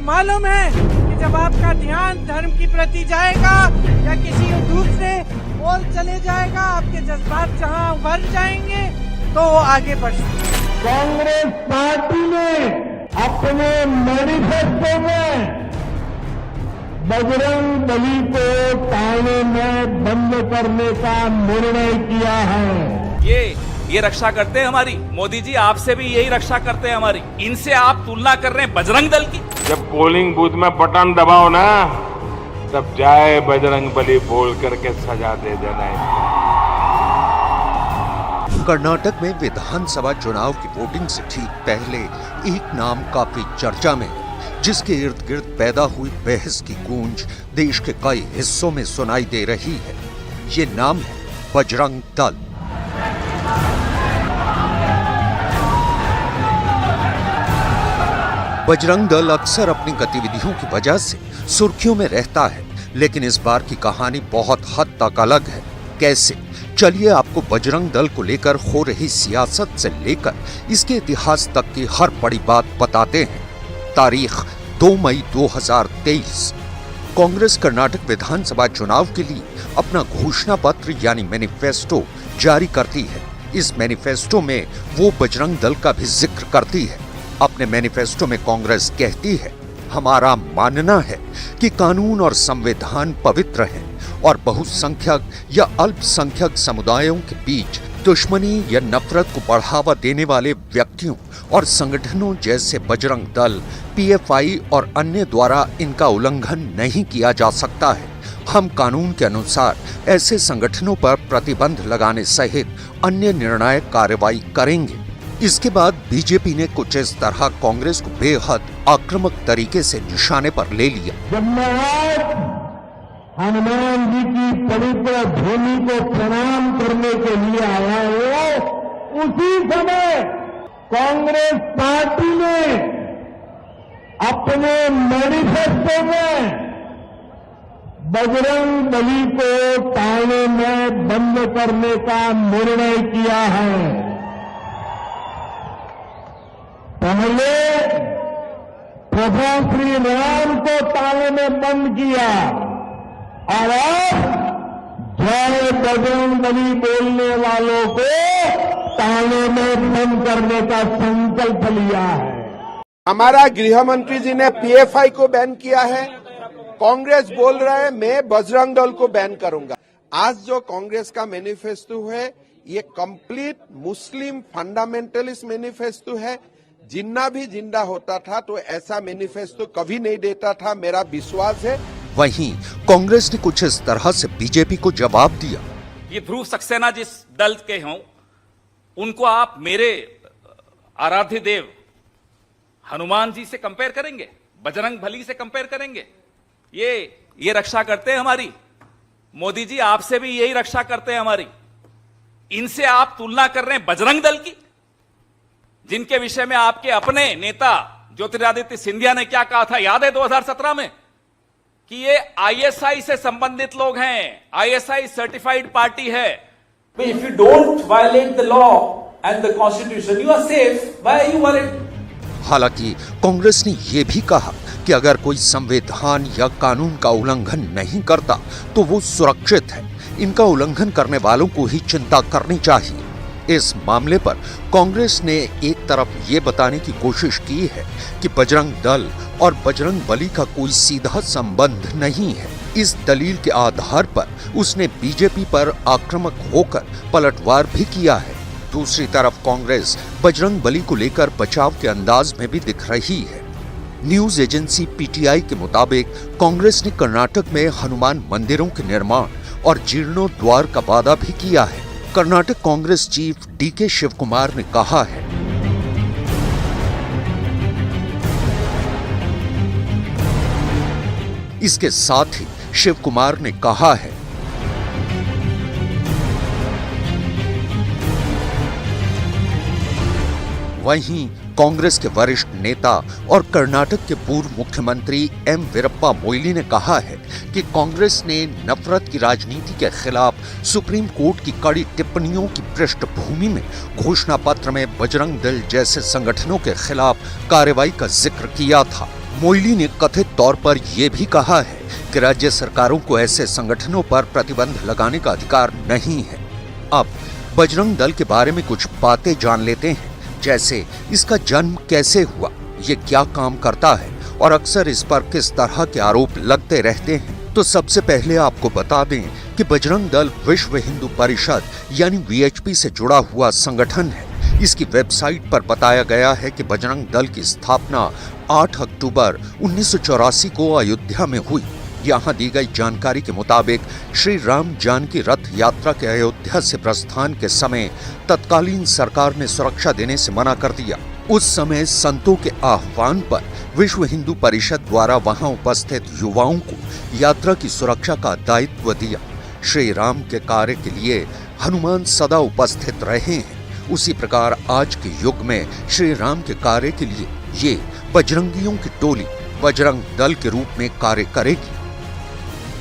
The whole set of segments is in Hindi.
मालूम है कि जब आपका ध्यान धर्म की प्रति जाएगा या किसी दूसरे ओर चले जाएगा, आपके जज्बात जहां उभर जाएंगे तो वो आगे बढ़ सकते। कांग्रेस पार्टी ने अपने मैनिफेस्टो में बजरंग बली को ताने में बंद करने का निर्णय किया है। ये रक्षा करते हैं हमारी। मोदी जी आपसे भी यही रक्षा करते हैं हमारी। इनसे आप तुलना कर रहे हैं बजरंग दल की। जब पोलिंग बूथ में बटन दबाओ ना, तब जय बजरंग बली बोल करके सजा दे देना है। कर्नाटक में विधानसभा चुनाव की वोटिंग से ठीक पहले एक नाम काफी चर्चा में है, जिसके इर्द गिर्द पैदा हुई बहस की गूंज देश के कई हिस्सों में सुनाई दे रही है। ये नाम है बजरंग दल। बजरंग दल अक्सर अपनी गतिविधियों की वजह से सुर्खियों में रहता है, लेकिन इस बार की कहानी बहुत हद तक अलग है। कैसे? चलिए आपको बजरंग दल को लेकर हो रही सियासत से लेकर इसके इतिहास तक की हर बड़ी बात बताते हैं। तारीख 2 मई 2023। कांग्रेस कर्नाटक विधानसभा चुनाव के लिए अपना घोषणा पत्र यानी मैनिफेस्टो जारी करती है। इस मैनिफेस्टो में वो बजरंग दल का भी जिक्र करती है। अपने मैनिफेस्टो में कांग्रेस कहती है, हमारा मानना है कि कानून और संविधान पवित्र हैं और बहुसंख्यक या अल्पसंख्यक समुदायों के बीच दुश्मनी या नफरत को बढ़ावा देने वाले व्यक्तियों और संगठनों जैसे बजरंग दल, पीएफआई और अन्य द्वारा इनका उल्लंघन नहीं किया जा सकता है। हम कानून के अनुसार ऐसे संगठनों पर प्रतिबंध लगाने सहित अन्य निर्णायक कार्रवाई करेंगे। इसके बाद बीजेपी ने कुछ इस तरह कांग्रेस को बेहद आक्रामक तरीके से निशाने पर ले लिया। जब मैं आज हनुमान जी की पवित्र भूमि को प्रणाम करने के लिए आया हूं, उसी समय कांग्रेस पार्टी ने अपने मैनिफेस्टो में बजरंग बली को ताने में बंद करने का निर्णय किया है। पहले प्रभु श्री राम को ताले में बंद किया और अब जय बजरंग बली बोलने वालों को ताले में बंद करने का संकल्प लिया है। हमारा गृह मंत्री जी ने पीएफआई को बैन किया है। कांग्रेस बोल रहा है मैं बजरंग दल को बैन करूंगा। आज जो कांग्रेस का मैनिफेस्टो है ये कंप्लीट मुस्लिम फंडामेंटलिस्ट मैनिफेस्टो है। जिन्ना भी जिंदा होता था तो ऐसा मैनिफेस्टो कभी नहीं देता था, मेरा विश्वास है। वहीं कांग्रेस ने कुछ इस तरह से बीजेपी को जवाब दिया। ये ध्रुव सक्सेना जिस दल के हों, उनको आप मेरे आराध्य देव हनुमान जी से कंपेयर करेंगे, बजरंग बली से कंपेयर करेंगे? ये रक्षा करते हैं हमारी। मोदी जी आपसे भी यही रक्षा करते हैं हमारी। इनसे आप तुलना कर रहे हैं बजरंग दल की, जिनके विषय में आपके अपने नेता ज्योतिरादित्य सिंधिया ने क्या कहा था, याद है 2017 में, कि ये आईएसआई से संबंधित लोग हैं, आईएसआई सर्टिफाइड पार्टी है। If you don't violate the law and the constitution, you are safe. Why are you worried? हालांकि कांग्रेस ने यह भी कहा कि अगर कोई संविधान या कानून का उल्लंघन नहीं करता तो वो सुरक्षित है। इनका उल्लंघन करने वालों को ही चिंता करनी चाहिए। इस मामले पर कांग्रेस ने एक तरफ ये बताने की कोशिश की है कि बजरंग दल और बजरंग बली का कोई सीधा संबंध नहीं है। इस दलील के आधार पर उसने बीजेपी पर आक्रामक होकर पलटवार भी किया है। दूसरी तरफ कांग्रेस बजरंग बली को लेकर बचाव के अंदाज में भी दिख रही है। न्यूज एजेंसी पीटीआई के मुताबिक कांग्रेस ने कर्नाटक में हनुमान मंदिरों के निर्माण और जीर्णोद्वार का वादा भी किया है। कर्नाटक कांग्रेस चीफ डीके शिव कुमार ने कहा है, इसके साथ ही शिव कुमार ने कहा है, वहीं कांग्रेस के वरिष्ठ नेता और कर्नाटक के पूर्व मुख्यमंत्री एम वीरप्पा मोइली ने कहा है कि कांग्रेस ने नफरत की राजनीति के खिलाफ सुप्रीम कोर्ट की कड़ी टिप्पणियों की पृष्ठभूमि में घोषणा पत्र में बजरंग दल जैसे संगठनों के खिलाफ कार्रवाई का जिक्र किया था। मोइली ने कथित तौर पर यह भी कहा है कि राज्य सरकारों को ऐसे संगठनों पर प्रतिबंध लगाने का अधिकार नहीं है। अब बजरंग दल के बारे में कुछ बातें जान लेते हैं, जैसे इसका जन्म कैसे हुआ, ये क्या काम करता है और अक्सर इस पर किस तरह के आरोप लगते रहते हैं। तो सबसे पहले आपको बता दें कि बजरंग दल विश्व हिंदू परिषद यानी वीएचपी से जुड़ा हुआ संगठन है। इसकी वेबसाइट पर बताया गया है कि बजरंग दल की स्थापना 8 अक्टूबर 1984 को अयोध्या में हुई। यहाँ दी गई जानकारी के मुताबिक श्री राम जानकी रथ यात्रा के अयोध्या से प्रस्थान के समय तत्कालीन सरकार ने सुरक्षा देने से मना कर दिया। उस समय संतों के आह्वान पर विश्व हिंदू परिषद द्वारा वहां उपस्थित युवाओं को यात्रा की सुरक्षा का दायित्व दिया। श्री राम के कार्य के लिए हनुमान सदा उपस्थित रहे हैं। उसी प्रकार आज के युग में श्री राम के कार्य के लिए ये बजरंगियों की टोली बजरंग दल के रूप में कार्य करेगी।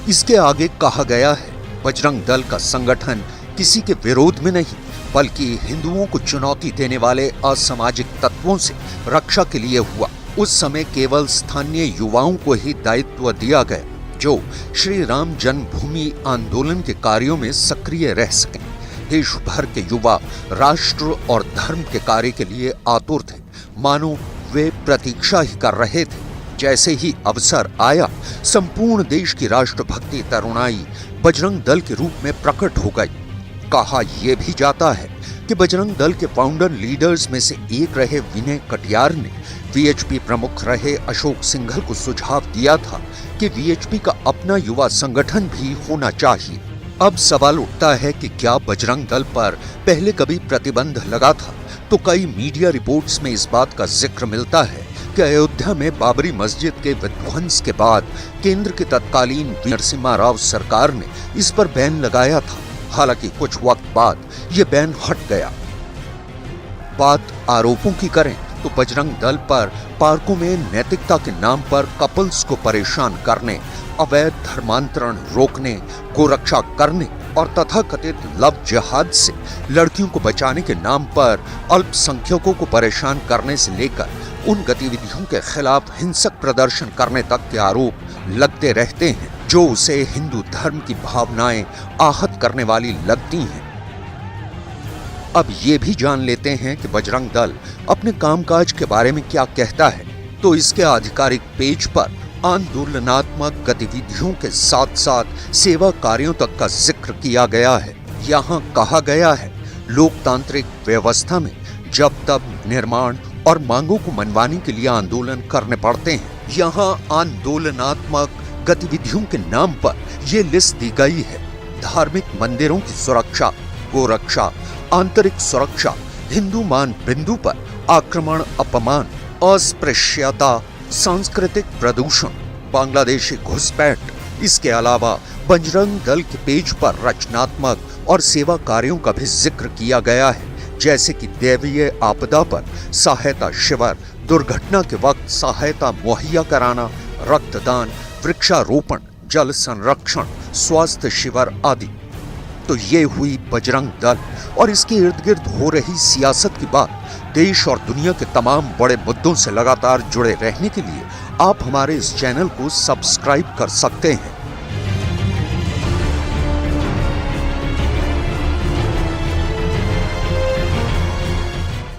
इसके आगे कहा गया है, बजरंग दल का संगठन किसी के विरोध में नहीं बल्कि हिंदुओं को चुनौती देने वाले असामाजिक तत्वों से रक्षा के लिए हुआ। उस समय केवल स्थानीय युवाओं को ही दायित्व दिया गया जो श्री राम जन्मभूमि आंदोलन के कार्यों में सक्रिय रह सकें। देश भर के युवा राष्ट्र और धर्म के कार्य के लिए आतुर थे, मानो वे प्रतीक्षा ही कर रहे थे। जैसे ही अवसर आया, संपूर्ण देश की राष्ट्रभक्ति तरुणाई बजरंग दल के रूप में प्रकट हो गई। कहा यह भी जाता है कि बजरंग दल के फाउंडर लीडर्स में से एक रहे विनय कटियार ने वीएचपी प्रमुख रहे अशोक सिंघल को सुझाव दिया था कि वीएचपी का अपना युवा संगठन भी होना चाहिए। अब सवाल उठता है कि क्या बजरंग दल पर पहले कभी प्रतिबंध लगा था? तो कई मीडिया रिपोर्ट्स में इस बात का जिक्र मिलता है कि अयोध्या में बाबरी मस्जिद के विध्वंस के बाद केंद्र के तत्कालीन नरसिम्हा राव सरकार ने इस पर बैन लगाया था। हालांकि कुछ वक्त बाद ये बैन हट गया। बात आरोपों की करें तो बजरंग दल पर पार्कों में नैतिकता के नाम पर कपल्स को परेशान करने, अवैध धर्मांतरण रोकने, गोरक्षा करने और तथाकथित लव जिहाद से लड़कियों को बचाने के नाम पर अल्पसंख्यकों को परेशान करने से लेकर उन गतिविधियों के खिलाफ हिंसक प्रदर्शन करने तक के आरोप लगते रहते हैं जो उसे हिंदू धर्म की भावनाएं आहत करने वाली लगती हैं। अब ये भी जान लेते हैं कि बजरंग दल अपने कामकाज के बारे में क्या कहता है। तो इसके आधिकारिक पेज पर आंदोलनात्मक गतिविधियों के साथ साथ सेवा कार्यों तक का जिक्र किया गया है। यहाँ कहा गया है, लोकतांत्रिक व्यवस्था में जब तब निर्माण और मांगों को मनवाने के लिए आंदोलन करने पड़ते हैं। यहाँ आंदोलनात्मक गतिविधियों के नाम पर यह लिस्ट दी गई है: धार्मिक मंदिरों की सुरक्षा, गोरक्षा, आंतरिक सुरक्षा, हिंदू मान बिंदु पर आक्रमण, अपमान, अस्पृश्यता, सांस्कृतिक प्रदूषण, बांग्लादेशी घुसपैठ। इसके अलावा बजरंग दल के पेज पर रचनात्मक और सेवा कार्यों का भी जिक्र किया गया है, जैसे कि दैवीय आपदा पर सहायता शिविर, दुर्घटना के वक्त सहायता मुहैया कराना, रक्तदान, वृक्षारोपण, जल संरक्षण, स्वास्थ्य शिविर आदि। तो ये हुई बजरंग दल और इसके इर्द गिर्द हो रही सियासत की बात। देश और दुनिया के तमाम बड़े मुद्दों से लगातार जुड़े रहने के लिए आप हमारे इस चैनल को सब्सक्राइब कर सकते हैं।